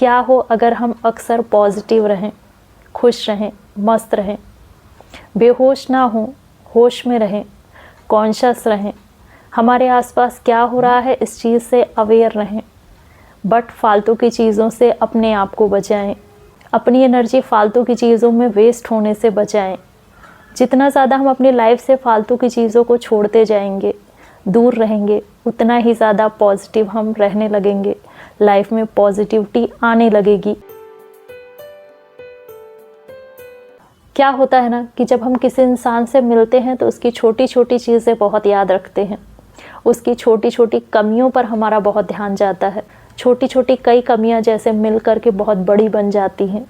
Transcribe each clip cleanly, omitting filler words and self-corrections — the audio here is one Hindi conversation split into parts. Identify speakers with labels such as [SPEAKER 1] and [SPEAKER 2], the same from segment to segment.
[SPEAKER 1] क्या हो अगर हम अक्सर पॉजिटिव रहें, खुश रहें, मस्त रहें, बेहोश ना हों, होश में रहें, कॉन्शियस रहें, हमारे आसपास क्या हो रहा है इस चीज़ से अवेयर रहें, बट फालतू की चीज़ों से अपने आप को बचाएं, अपनी एनर्जी फालतू की चीज़ों में वेस्ट होने से बचाएं। जितना ज़्यादा हम अपनी लाइफ से फालतू की चीज़ों को छोड़ते जाएंगे, दूर रहेंगे, उतना ही ज़्यादा पॉजिटिव हम रहने लगेंगे, लाइफ में पॉजिटिविटी आने लगेगी। क्या होता है ना कि जब हम किसी इंसान से मिलते हैं तो उसकी छोटी छोटी चीज़ें बहुत याद रखते हैं, उसकी छोटी छोटी कमियों पर हमारा बहुत ध्यान जाता है। छोटी छोटी कई कमियां जैसे मिल करके बहुत बड़ी बन जाती हैं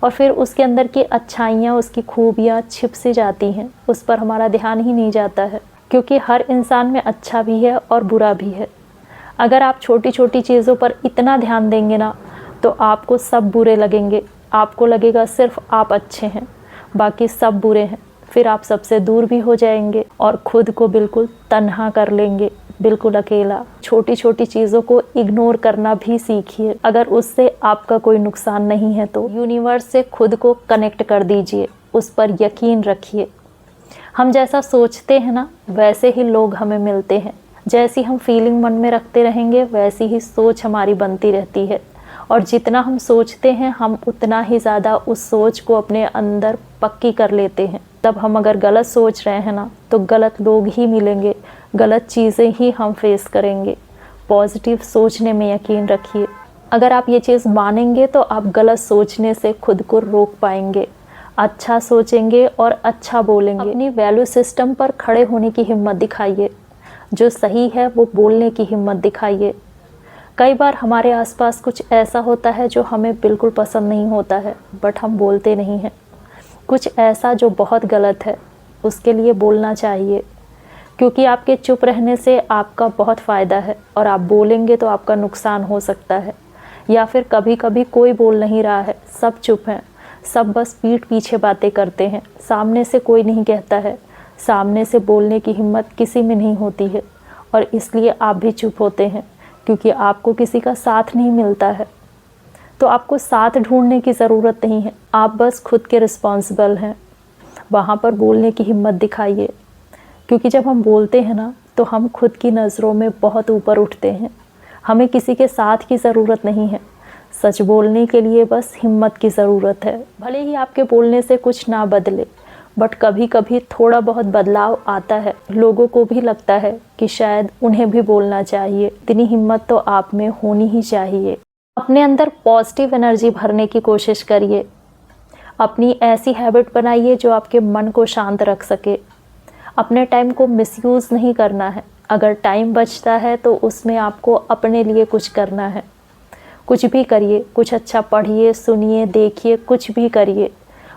[SPEAKER 1] और फिर उसके अंदर की अच्छाइयाँ, उसकी खूबियाँ छिप सी जाती हैं, उस पर हमारा ध्यान ही नहीं जाता है, क्योंकि हर इंसान में अच्छा भी है और बुरा भी है। अगर आप छोटी छोटी चीज़ों पर इतना ध्यान देंगे ना तो आपको सब बुरे लगेंगे, आपको लगेगा सिर्फ आप अच्छे हैं, बाकी सब बुरे हैं। फिर आप सबसे दूर भी हो जाएंगे और खुद को बिल्कुल तन्हा कर लेंगे, बिल्कुल अकेला। छोटी छोटी चीज़ों को इग्नोर करना भी सीखिए। अगर उससे आपका कोई नुकसान नहीं है तो यूनिवर्स से खुद को कनेक्ट कर दीजिए, उस पर यकीन रखिए। हम जैसा सोचते हैं ना वैसे ही लोग हमें मिलते हैं। जैसी हम फीलिंग मन में रखते रहेंगे वैसी ही सोच हमारी बनती रहती है, और जितना हम सोचते हैं हम उतना ही ज़्यादा उस सोच को अपने अंदर पक्की कर लेते हैं। तब हम अगर गलत सोच रहे हैं ना तो गलत लोग ही मिलेंगे, गलत चीज़ें ही हम फेस करेंगे। पॉजिटिव सोचने में यकीन रखिए। अगर आप ये चीज़ मानेंगे तो आप गलत सोचने से खुद को रोक पाएंगे, अच्छा सोचेंगे और अच्छा बोलेंगे। अपनी वैल्यू सिस्टम पर खड़े होने की हिम्मत दिखाइए, जो सही है वो बोलने की हिम्मत दिखाइए। कई बार हमारे आसपास कुछ ऐसा होता है जो हमें बिल्कुल पसंद नहीं होता है, बट हम बोलते नहीं हैं। कुछ ऐसा जो बहुत गलत है, उसके लिए बोलना चाहिए, क्योंकि आपके चुप रहने से आपका बहुत फ़ायदा है और आप बोलेंगे तो आपका नुकसान हो सकता है। या फिर कभी कभी कोई बोल नहीं रहा है, सब चुप हैं, सब बस पीठ पीछे बातें करते हैं, सामने से कोई नहीं कहता है। सामने से बोलने की हिम्मत किसी में नहीं होती है और इसलिए आप भी चुप होते हैं, क्योंकि आपको किसी का साथ नहीं मिलता है। तो आपको साथ ढूंढने की ज़रूरत नहीं है, आप बस खुद के रिस्पॉन्सिबल हैं। वहाँ पर बोलने की हिम्मत दिखाइए, क्योंकि जब हम बोलते हैं ना तो हम खुद की नज़रों में बहुत ऊपर उठते हैं। हमें किसी के साथ की ज़रूरत नहीं है, सच बोलने के लिए बस हिम्मत की ज़रूरत है। भले ही आपके बोलने से कुछ ना बदले, बट कभी कभी थोड़ा बहुत बदलाव आता है। लोगों को भी लगता है कि शायद उन्हें भी बोलना चाहिए। इतनी हिम्मत तो आप में होनी ही चाहिए। अपने अंदर पॉजिटिव एनर्जी भरने की कोशिश करिए। अपनी ऐसी हैबिट बनाइए जो आपके मन को शांत रख सके। अपने टाइम को मिसयूज़ नहीं करना है। अगर टाइम बचता है तो उसमें आपको अपने लिए कुछ करना है। कुछ भी करिए, कुछ अच्छा पढ़िए, सुनिए, देखिए, कुछ भी करिए,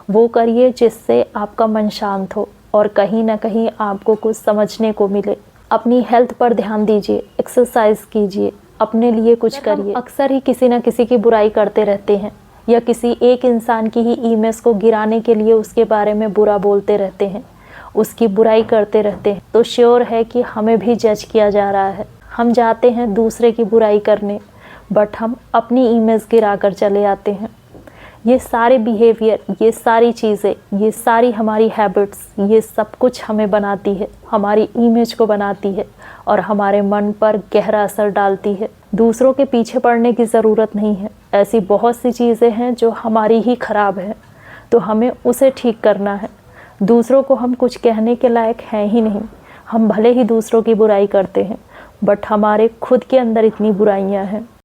[SPEAKER 1] वो करिए जिससे आपका मन शांत हो और कहीं ना कहीं आपको कुछ समझने को मिले। अपनी हेल्थ पर ध्यान दीजिए, एक्सरसाइज कीजिए, अपने लिए कुछ करिए। अक्सर ही किसी न किसी की बुराई करते रहते हैं या किसी एक इंसान की ही इमेज को गिराने के लिए उसके बारे में बुरा बोलते रहते हैं, उसकी बुराई करते रहते हैं, तो श्योर है कि हमें भी जज किया जा रहा है। हम जाते हैं दूसरे की बुराई करने, बट हम अपनी इमेज गिरा कर चले आते हैं। ये सारे बिहेवियर, ये सारी चीज़ें, ये सारी हमारी हैबिट्स, ये सब कुछ हमें बनाती है, हमारी इमेज को बनाती है और हमारे मन पर गहरा असर डालती है। दूसरों के पीछे पड़ने की ज़रूरत नहीं है। ऐसी बहुत सी चीज़ें हैं जो हमारी ही ख़राब है, तो हमें उसे ठीक करना है। दूसरों को हम कुछ कहने के लायक हैं ही नहीं। हम भले ही दूसरों की बुराई करते हैं, बट हमारे खुद के अंदर इतनी बुराइयां हैं।